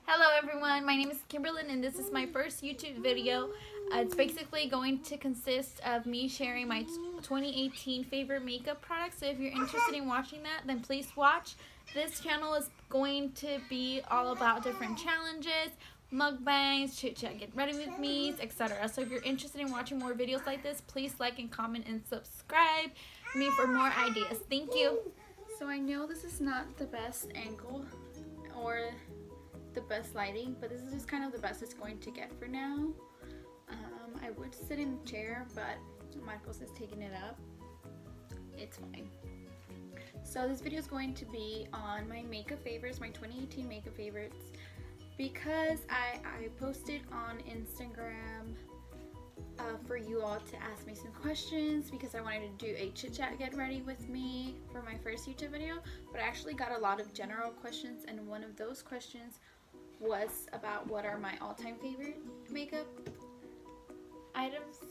Hello everyone, my name is Kimberlyn and this is my first YouTube video. It's basically going to consist of me sharing my 2018 favorite makeup products. So if you're interested in watching that, then please watch. This channel is going to be all about different challenges, mukbangs, chit chat, get ready with me, etc. So if you're interested in watching more videos like this, please like and comment and subscribe me for more ideas. Thank you. So I know this is not the best angle or the best lighting, but this is just kind of the best it's going to get for now. I would sit in a chair, but Michael's is taking it up. It's fine. So this video is going to be on my makeup favorites, my 2018 makeup favorites, because I posted on Instagram for you all to ask me some questions because I wanted to do a chit chat get ready with me for my first YouTube video, but I actually got a lot of general questions, and one of those questions was about what are my all-time favorite makeup items.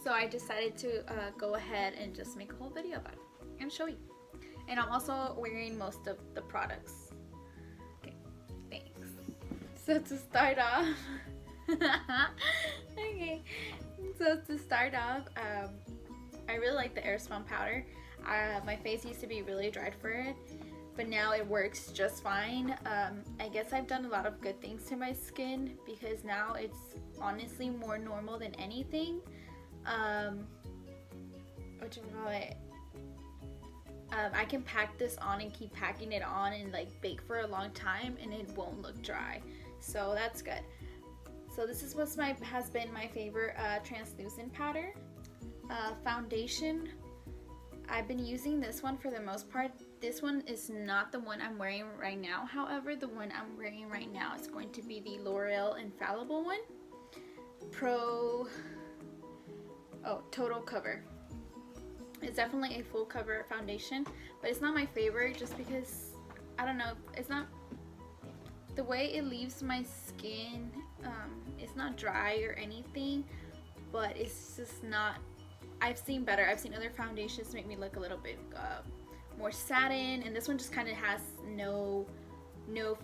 So I decided to go ahead and just make a whole video about it and show you. And I'm also wearing most of the products. Okay, thanks. So to start off, okay. So to start off, I really like the Airspun powder. My face used to be really dried for it, but now it works just fine. I guess I've done a lot of good things to my skin because now it's honestly more normal than anything. What you call it? I can pack this on and keep packing it on and like bake for a long time and it won't look dry. So that's good. So this is has been my favorite translucent powder. Foundation. I've been using this one for the most part. This one is not the one I'm wearing right now. However, the one I'm wearing right now is going to be the L'Oreal Infallible one. Total Cover. It's definitely a full cover foundation, but it's not my favorite just because, I don't know, it's not, the way it leaves my skin, it's not dry or anything, but it's just not, I've seen better. I've seen other foundations make me look a little bit more satin, and this one just kind of has no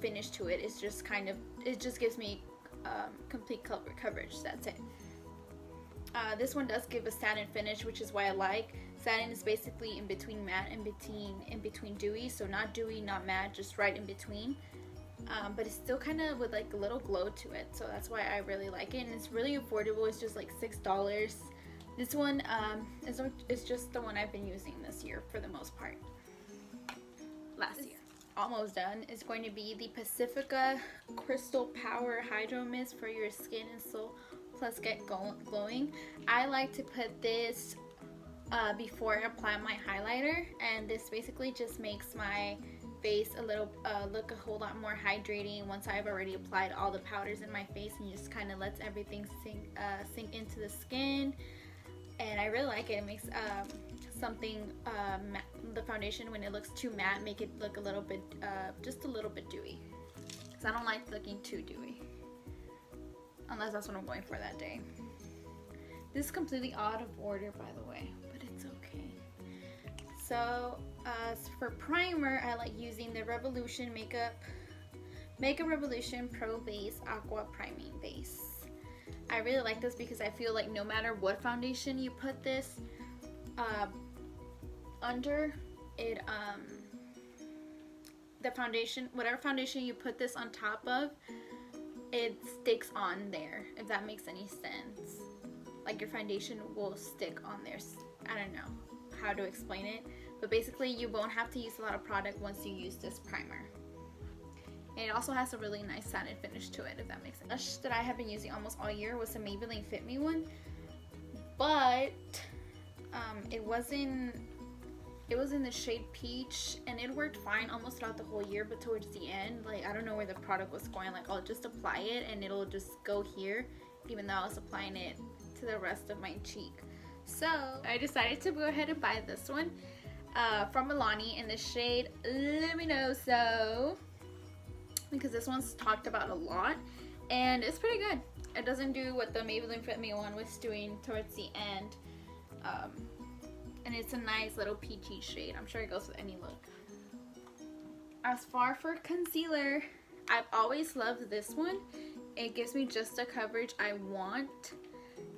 finish to it. It's just kind of, it just gives me complete coverage. That's it. This one does give a satin finish, which is why I like. Satin is basically in between matte and in between dewy, so not dewy, not matte, just right in between. But it's still kind of with like a little glow to it, so that's why I really like it, and it's really affordable. It's just like $6. This one is just the one I've been using this year for the most part. Last year. Almost done. Is going to be the Pacifica Crystal Power Hydro Mist for your skin and soul plus get glowing. I like to put this before I apply my highlighter, and this basically just makes my face a little look a whole lot more hydrating once I've already applied all the powders in my face, and just kind of lets everything sink into the skin. And I really like it. It makes the foundation, when it looks too matte, make it look a little bit, just a little bit dewy. Because I don't like looking too dewy. Unless that's what I'm going for that day. This is completely out of order, by the way, but it's okay. So, for primer, I like using the Revolution Makeup Revolution Pro Base Aqua Priming Base. I really like this because I feel like no matter what foundation you put this under, it the foundation, whatever foundation you put this on top of, it sticks on there, if that makes any sense. Like your foundation will stick on there. I don't know how to explain it, but basically you won't have to use a lot of product once you use this primer. And it also has a really nice satin finish to it, if that makes sense. The blush that I have been using almost all year was the Maybelline Fit Me one, but it was in the shade Peach, and it worked fine almost throughout the whole year, but towards the end, like, I don't know where the product was going. Like, I'll just apply it and it'll just go here, even though I was applying it to the rest of my cheek. So I decided to go ahead and buy this one from Milani in the shade Luminoso, because this one's talked about a lot and it's pretty good. It doesn't do what the Maybelline Fit Me one was doing towards the end. And it's a nice little peachy shade. I'm sure it goes with any look. As far for concealer, I've always loved this one. It gives me just the coverage I want.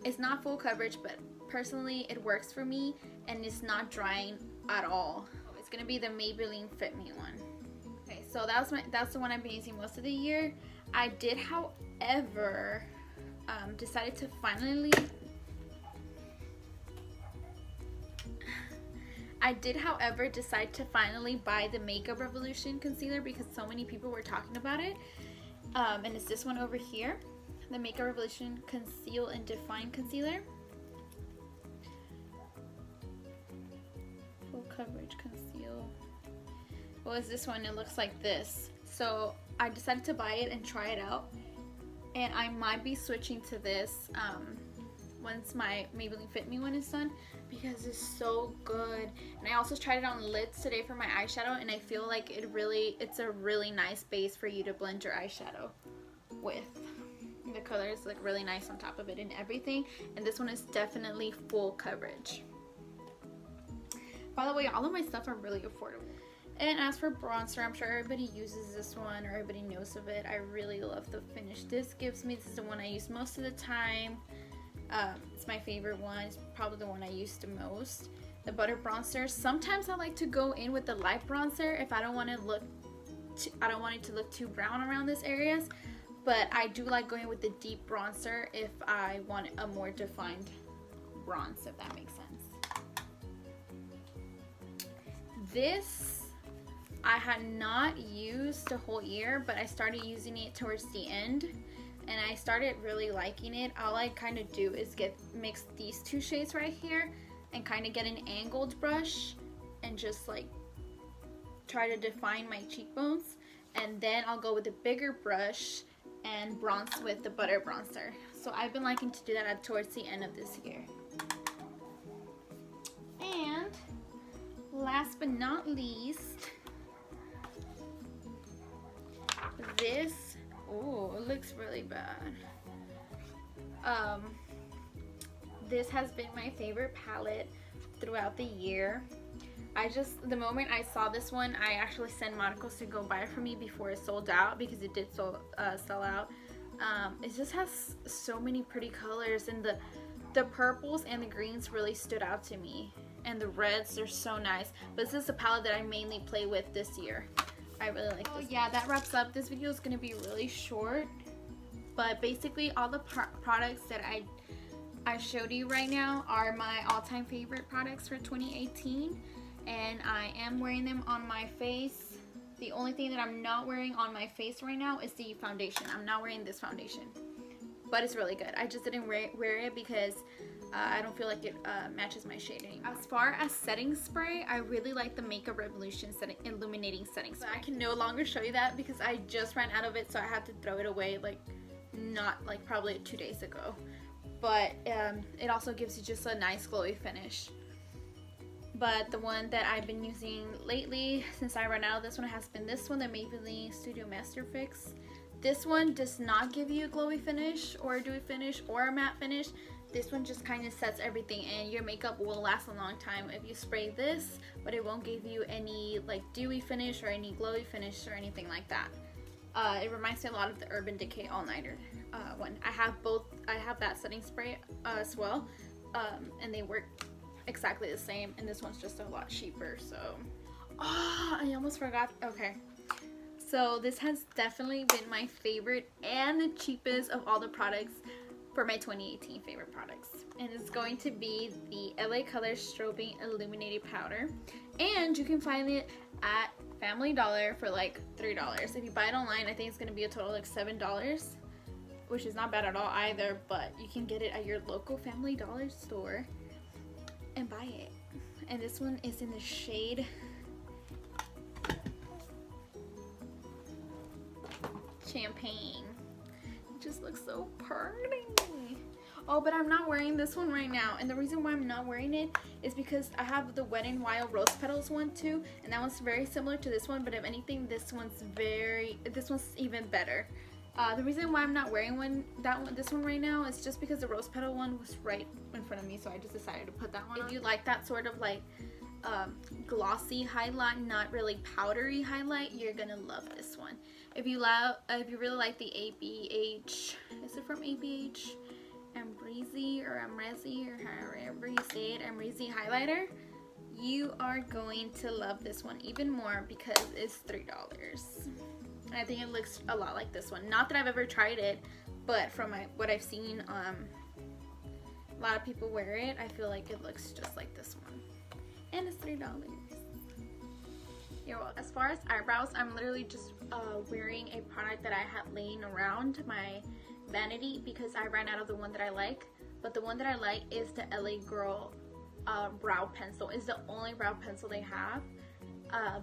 It's not full coverage, but personally it works for me, and it's not drying at all. It's gonna be the Maybelline Fit Me one. Okay, so that's the one I've been using most of the year. I did, however, decided to finally decide to finally buy the Makeup Revolution concealer because so many people were talking about it. And it's this one over here, the Makeup Revolution Conceal and Define Concealer. Full coverage conceal. Well, it's this one. It looks like this. So I decided to buy it and try it out. And I might be switching to this once my Maybelline Fit Me one is done, because it's so good. And I also tried it on lids today for my eyeshadow, and I feel like it's a really nice base for you to blend your eyeshadow with. The colors look really nice on top of it and everything, and this one is definitely full coverage. By the way, all of my stuff are really affordable. And as for bronzer, I'm sure everybody uses this one or everybody knows of it. I really love the finish this gives me. This is the one I use most of the time. It's my favorite one. It's probably the one I use the most. The butter bronzer. Sometimes I like to go in with the light bronzer if I don't want it to look too brown around these areas. But I do like going with the deep bronzer if I want a more defined bronze, if that makes sense. This I had not used the whole year, but I started using it towards the end, and I started really liking it. All I kind of do is mix these two shades right here and kind of get an angled brush and just like try to define my cheekbones, and then I'll go with a bigger brush and bronze with the butter bronzer. So I've been liking to do that towards the end of this year. And last but not least, this, oh, it looks really bad. This has been my favorite palette throughout the year. The moment I saw this one, I actually sent Marcos to go buy it for me before it sold out, because it did sell out. It just has so many pretty colors, and the purples and the greens really stood out to me, and the reds are so nice. But this is the palette that I mainly play with this year. I really like this. Yeah, that wraps up. This video is going to be really short, but basically all the products that I showed you right now are my all-time favorite products for 2018, and I am wearing them on my face. The only thing that I'm not wearing on my face right now is the foundation. I'm not wearing this foundation, but it's really good. I just didn't wear it because I don't feel like it matches my shade anymore. As far as setting spray, I really like the Makeup Revolution Illuminating Setting Spray. I can no longer show you that because I just ran out of it, so I had to throw it away probably 2 days ago. But it also gives you just a nice glowy finish. But the one that I've been using lately, since I ran out of this one, has been this one, the Maybelline Studio Master Fix. This one does not give you a glowy finish or a dewy finish or a matte finish. This one just kind of sets everything, and your makeup will last a long time if you spray this, but it won't give you any like dewy finish or any glowy finish or anything like that. It reminds me a lot of the Urban Decay All Nighter one. I have both. I have that setting spray as well, and they work exactly the same, and this one's just a lot cheaper. So I almost forgot. Okay, so this has definitely been my favorite and the cheapest of all the products for my 2018 favorite products, and it's going to be the LA Colors Strobing Illuminating Powder, and you can find it at Family Dollar for like $3. If you buy it online, I think it's going to be a total of like $7, which is not bad at all either, but you can get it at your local Family Dollar store and buy it. And this one is in the shade Champagne. It just looks so pretty. Oh, but I'm not wearing this one right now, and the reason why I'm not wearing it is because I have the Wet n Wild Rose Petals one too, and that one's very similar to this one, but if anything, this one's even better. The reason why I'm not wearing this one right now is just because the Rose Petal one was right in front of me, so I just decided to put that one on. If you like that sort of like glossy highlight, not really powdery highlight, you're gonna love this one. If you really like the ABH, is it from ABH? Amrezy or Amrezy or however you say it, Amrezy highlighter, you are going to love this one even more because it's $3. And I think it looks a lot like this one. Not that I've ever tried it, but from what I've seen, a lot of people wear it. I feel like it looks just like this one. And it's $3. You're welcome. As far as eyebrows, I'm literally just wearing a product that I had laying around my vanity because I ran out of the one that I like. But the one that I like is the LA Girl brow pencil. It's the only brow pencil they have.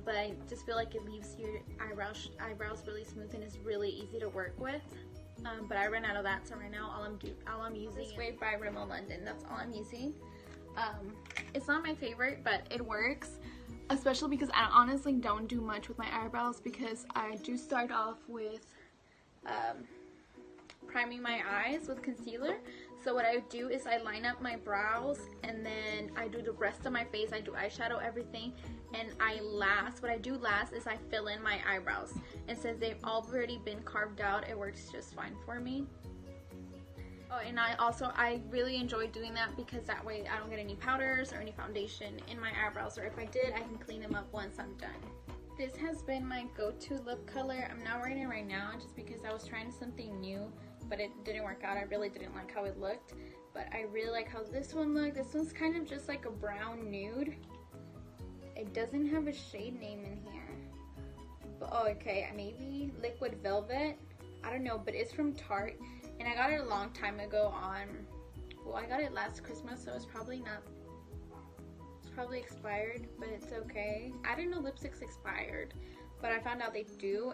But I just feel like it leaves your eyebrows really smooth and is really easy to work with. But I ran out of that, so right now all I'm using is Wave by Rimmel London. That's all I'm using. It's not my favorite, but it works, especially because I honestly don't do much with my eyebrows because I do start off with priming my eyes with concealer. So what I do is I line up my brows and then I do the rest of my face. I do eyeshadow, everything, and what I do last is I fill in my eyebrows. And since they've already been carved out, it works just fine for me. Oh, and I really enjoy doing that because that way I don't get any powders or any foundation in my eyebrows, or if I did, I can clean them up once I'm done. This has been my go-to lip color. I'm not wearing it right now just because I was trying something new, but it didn't work out. I really didn't like how it looked, but I really like how this one looked. This one's kind of just like a brown nude. It doesn't have a shade name in here. But, oh, okay, maybe Liquid Velvet. I don't know, but it's from Tarte. And I got it a long time ago well, I got it last Christmas, so it's probably expired, but it's okay. I didn't know lipsticks expired, but I found out they do.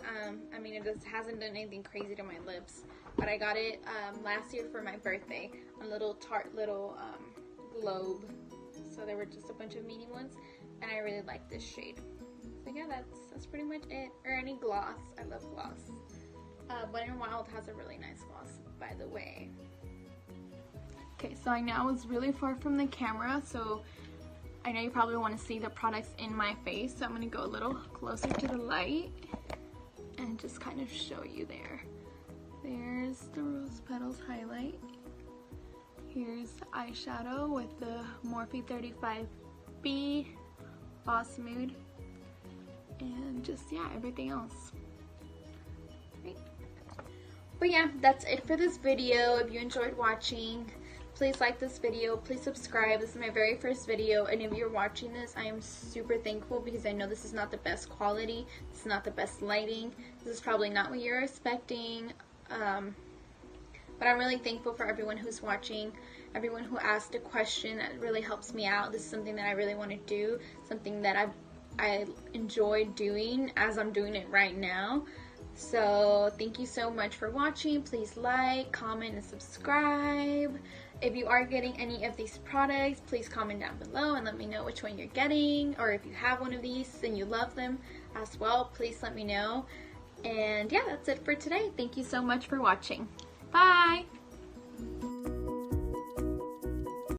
I mean, it just hasn't done anything crazy to my lips, but I got it last year for my birthday, a little Tarte little globe. So there were just a bunch of mini ones, and I really like this shade. So yeah, that's pretty much it. Or any gloss. I love gloss. Wet n Wild has a really nice gloss, by the way. Okay, so I know I was really far from the camera, so I know you probably want to see the products in my face, so I'm going to go a little closer to the light and just kind of show you there. There's the Rose Petals highlight. Here's the eyeshadow with the Morphe 35B Boss Mood, and just, yeah, everything else. Right. But yeah, that's it for this video. If you enjoyed watching, please like this video, please subscribe. This is my very first video, and if you're watching this, I am super thankful because I know this is not the best quality, this is not the best lighting, this is probably not what you're expecting, but I'm really thankful for everyone who's watching, everyone who asked a question. That really helps me out. This is something that I really want to do, something that I enjoy doing as I'm doing it right now. So thank you so much for watching. Please like, comment, and subscribe. If you are getting any of these products, please comment down below and let me know which one you're getting, or if you have one of these and you love them as well, please let me know. And yeah, that's it for today. Thank you so much for watching. Bye!